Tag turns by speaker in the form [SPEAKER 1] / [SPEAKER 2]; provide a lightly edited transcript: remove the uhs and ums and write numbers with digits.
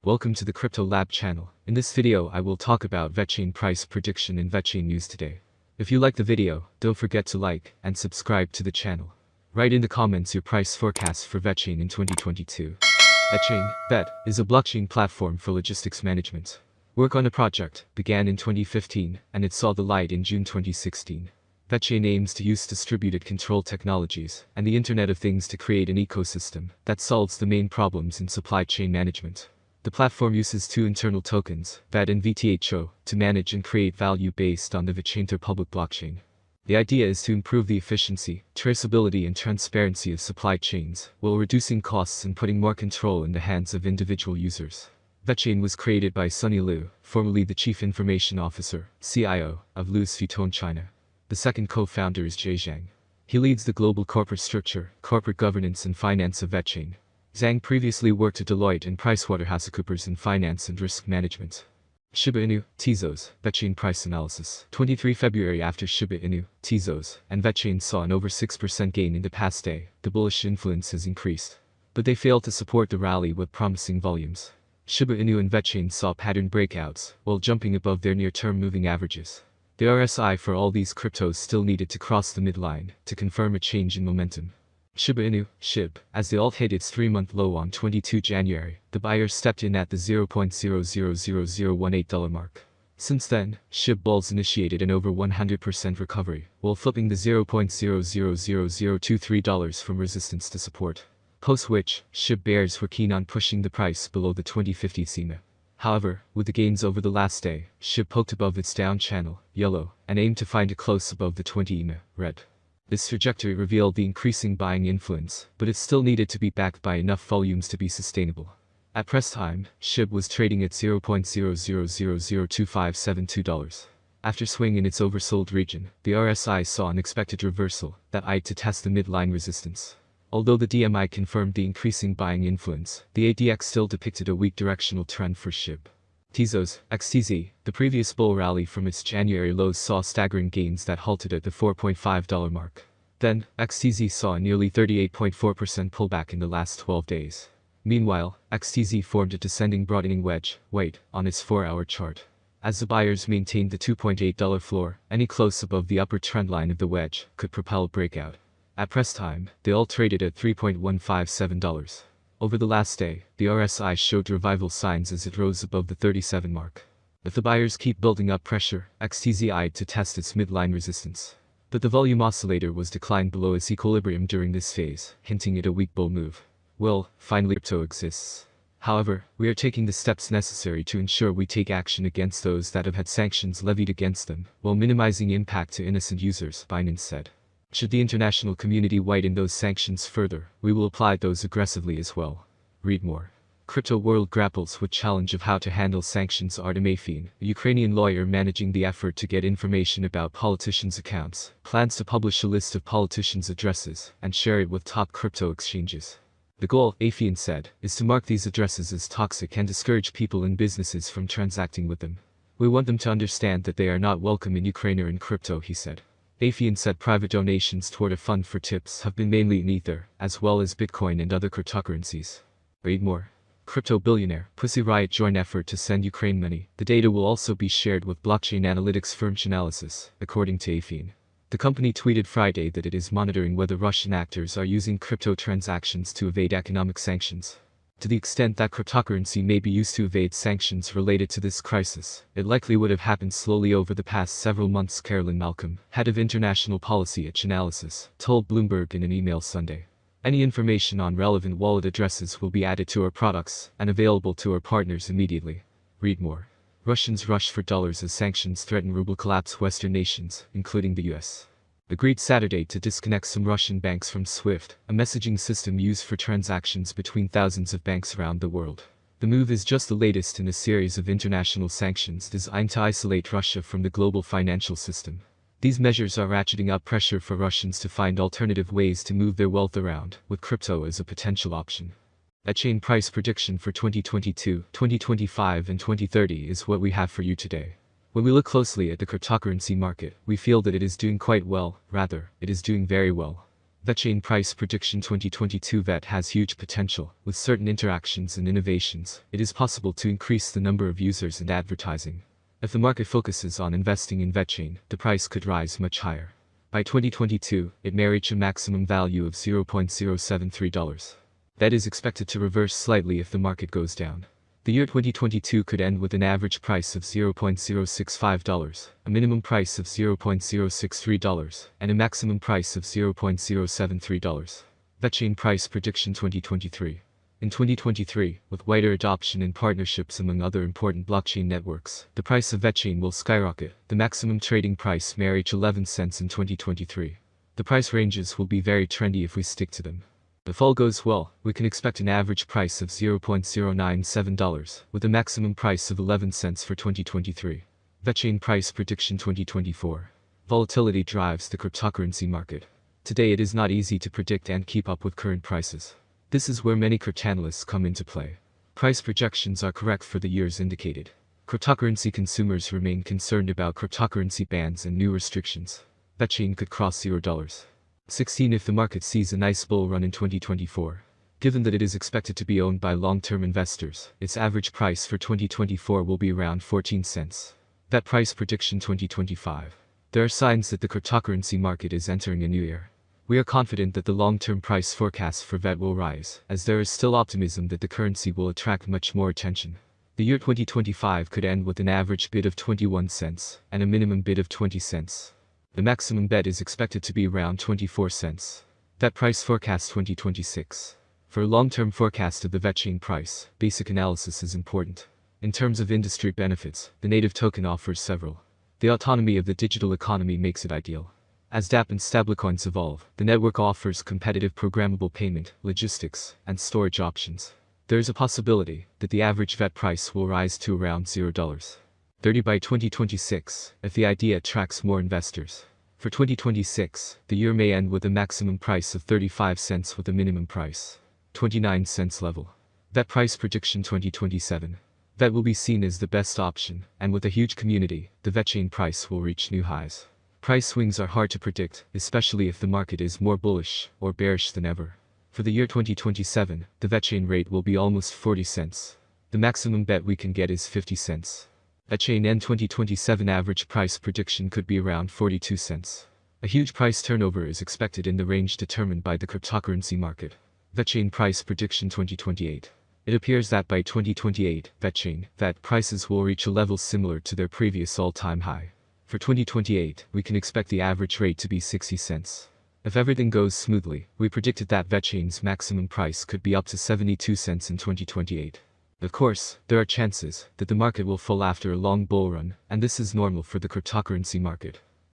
[SPEAKER 1] Welcome to the Crypto Lab channel. In this video I will talk about Vechain price prediction and Vechain news today. If you like the video, don't forget to like and subscribe to the channel. Write in the comments your price forecast for Vechain in 2022. Vechain Vet is a blockchain platform for logistics management. Work on the project began in 2015 and it saw the light in June 2016. Vechain aims to use distributed control technologies and the Internet of Things to create an ecosystem that solves the main problems in supply chain management. The platform uses two internal tokens, VET and VTHO, to manage and create value based on the Vechain public blockchain. The idea is to improve the efficiency, traceability and transparency of supply chains, while reducing costs and putting more control in the hands of individual users. Vechain was created by Sunny Liu, formerly the Chief Information Officer, CIO, of Louis Vuitton China. The second co-founder is Jay Zhang. He leads the global corporate structure, corporate governance and finance of Vechain. Zhang previously worked at Deloitte and PricewaterhouseCoopers in finance and risk management. Shiba Inu, Tezos, Vechain price analysis. 23 February after Shiba Inu, Tezos, and Vechain saw an over 6% gain in the past day, the bullish influence has increased. But they failed to support the rally with promising volumes. Shiba Inu and Vechain saw pattern breakouts, while jumping above their near-term moving averages. The RSI for all these cryptos still needed to cross the midline to confirm a change in momentum. Shiba Inu, SHIB, as the alt hit its 3-month low on 22 January, the buyers stepped in at the $0.000018 mark. Since then, SHIB bulls initiated an over 100% recovery, while flipping the $0.000023 from resistance to support. Post which, SHIB bears were keen on pushing the price below the 2050 CMA. However, with the gains over the last day, SHIB poked above its down channel, yellow, and aimed to find a close above the 20 EMA, red. This trajectory revealed the increasing buying influence, but it still needed to be backed by enough volumes to be sustainable. At press time, SHIB was trading at $0.00002572. After swing in its oversold region, the RSI saw an expected reversal that eyed to test the midline resistance. Although the DMI confirmed the increasing buying influence, the ADX still depicted a weak directional trend for SHIB. Tezos, XTZ, the previous bull rally from its January lows saw staggering gains that halted at the $4.5 mark. Then, XTZ saw a nearly 38.4% pullback in the last 12 days. Meanwhile, XTZ formed a descending broadening wedge, weight, on its 4-hour chart. As the buyers maintained the $2.8 floor, any close above the upper trend line of the wedge could propel a breakout. At press time, they all traded at $3.157. Over the last day, the RSI showed revival signs as it rose above the 37 mark. If the buyers keep building up pressure, XTZ eyed to test its midline resistance. But the volume oscillator was declined below its equilibrium during this phase, hinting at a weak bull move. Well, finally crypto exists. However, we are taking the steps necessary to ensure we take action against those that have had sanctions levied against them, while minimizing impact to innocent users, Binance said. Should the international community widen those sanctions further, we will apply those aggressively as well. Read more. Crypto world grapples with challenge of how to handle sanctions. Artem Vechain, a Ukrainian lawyer managing the effort to get information about politicians' accounts, plans to publish a list of politicians' addresses and share it with top crypto exchanges. The goal, Vechain said, is to mark these addresses as toxic and discourage people and businesses from transacting with them. We want them to understand that they are not welcome in Ukraine or in crypto, he said. Vechain said private donations toward a fund for tips have been mainly in Ether, as well as Bitcoin and other cryptocurrencies. Read more. Crypto billionaire, Pussy Riot join effort to send Ukraine money. The data will also be shared with blockchain analytics firm Chainalysis, according to Vechain. The company tweeted Friday that it is monitoring whether Russian actors are using crypto transactions to evade economic sanctions. To the extent that cryptocurrency may be used to evade sanctions related to this crisis, it likely would have happened slowly over the past several months. Carolyn Malcolm, head of international policy at Chainalysis, told Bloomberg in an email Sunday. Any information on relevant wallet addresses will be added to our products and available to our partners immediately. Read more. Russians rush for dollars as sanctions threaten ruble collapse. Western nations, including the US, agreed Saturday to disconnect some Russian banks from SWIFT, a messaging system used for transactions between thousands of banks around the world. The move is just the latest in a series of international sanctions designed to isolate Russia from the global financial system. These measures are ratcheting up pressure for Russians to find alternative ways to move their wealth around, with crypto as a potential option. Vechain price prediction for 2022, 2025 and 2030 is what we have for you today. When we look closely at the cryptocurrency market, we feel that it is doing quite well, rather, it is doing very well. Vechain Price Prediction 2022 Vet has huge potential. With certain interactions and innovations, it is possible to increase the number of users and advertising. If the market focuses on investing in Vechain, the price could rise much higher. By 2022, it may reach a maximum value of $0.073. That is expected to reverse slightly if the market goes down. The year 2022 could end with an average price of $0.065, a minimum price of $0.063, and a maximum price of $0.073. Vechain Price Prediction 2023. In 2023, with wider adoption and partnerships among other important blockchain networks, the price of Vechain will skyrocket. The maximum trading price may reach 11 cents in 2023. The price ranges will be very trendy if we stick to them. If all goes well, we can expect an average price of $0.097, with a maximum price of 11 cents for 2023. Vechain Price Prediction 2024. Volatility drives the cryptocurrency market. Today it is not easy to predict and keep up with current prices. This is where many cryptanalysts come into play. Price projections are correct for the years indicated. Cryptocurrency consumers remain concerned about cryptocurrency bans and new restrictions. Vechain could cross $0.16 if the market sees a nice bull run in 2024. Given that it is expected to be owned by long-term investors, its average price for 2024 will be around 14 cents. Vet Price Prediction 2025. There are signs that the cryptocurrency market is entering a new era. We are confident that the long-term price forecasts for Vet will rise, as there is still optimism that the currency will attract much more attention. The year 2025 could end with an average bid of 21 cents and a minimum bid of 20 cents. The maximum bet is expected to be around 24 cents. Vet Price Forecast 2026. For a long-term forecast of the Vechain price, basic analysis is important. In terms of industry benefits, the native token offers several. The autonomy of the digital economy makes it ideal. As dApp and stablecoins evolve, the network offers competitive programmable payment, logistics, and storage options. There is a possibility that the average Vet price will rise to around $0.30 by 2026, if the idea attracts more investors. For 2026, the year may end with a maximum price of 35 cents with a minimum price, 29 cents level. Vet Price Prediction 2027. Vet will be seen as the best option, and with a huge community, the Vechain price will reach new highs. Price swings are hard to predict, especially if the market is more bullish or bearish than ever. For the year 2027, the Vechain rate will be almost 40 cents. The maximum bet we can get is 50 cents. Vechain N 2027 average price prediction could be around 42 cents. A huge price turnover is expected in the range determined by the cryptocurrency market. Vechain Price Prediction 2028. It appears that by 2028, Vechain Vet prices will reach a level similar to their previous all-time high. For 2028, we can expect the average rate to be 60 cents. If everything goes smoothly, we predicted that Vechain's maximum price could be up to 72 cents in 2028. Of course, there are chances that the market will fall after a long bull run, and this is normal for the cryptocurrency market.